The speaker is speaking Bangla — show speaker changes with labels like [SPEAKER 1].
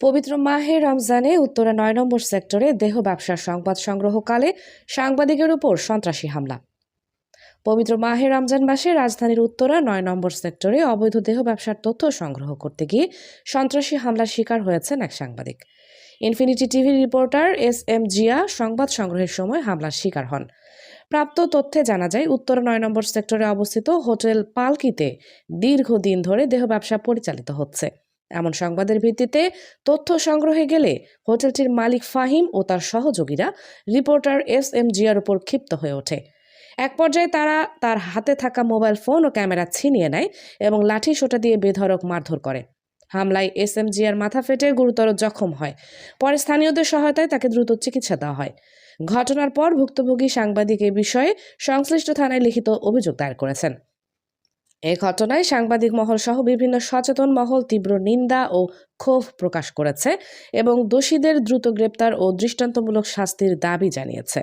[SPEAKER 1] পবিত্র মাহে রমজানে উত্তরা ৯ নম্বর সেক্টরে দেহ ব্যবসার সংবাদ সংগ্রহকালে সাংবাদিকের উপর সন্ত্রাসী হামলা। পবিত্র মাহে রমজান মাসে রাজধানীর উত্তরা ৯ নম্বর সেক্টরে অবৈধ দেহ ব্যবসার তথ্য সংগ্রহ করতে গিয়ে সন্ত্রাসী হামলার শিকার হয়েছেন এক সাংবাদিক। ইনফিনিটি টিভির রিপোর্টার SM জিয়া সংবাদ সংগ্রহের সময় হামলার শিকার হন। প্রাপ্ত তথ্যে জানা যায়, উত্তরা ৯ নম্বর সেক্টরে অবস্থিত হোটেল পালকিতে দীর্ঘদিন ধরে দেহ ব্যবসা পরিচালিত হচ্ছে। এমন সংবাদের ভিত্তিতে তথ্য সংগ্রহে গেলে হোটেলটির মালিক ফাহিম ও তার সহযোগীরা রিপোর্টার SM জিয়ার উপর ক্ষিপ্ত হয়ে ওঠে। এক পর্যায়ে তারা তার হাতে থাকা মোবাইল ফোন ও ক্যামেরা ছিনিয়ে নেয় এবং লাঠি সোঁটা দিয়ে বেধড়ক মারধর করে। হামলায় SM জিয়ার মাথা ফেটে গুরুতর জখম হয়। পরে স্থানীয়দের সহায়তায় তাকে দ্রুত চিকিৎসা দেওয়া হয়। ঘটনার পর ভুক্তভোগী সাংবাদিক এ বিষয়ে সংশ্লিষ্ট থানায় লিখিত অভিযোগ দায়ের করেছেন। এ ঘটনায় সাংবাদিক মহল সহ বিভিন্ন সচেতন মহল তীব্র নিন্দা ও ক্ষোভ প্রকাশ করেছে এবং দোষীদের দ্রুত গ্রেপ্তার ও দৃষ্টান্তমূলক শাস্তির দাবি জানিয়েছে।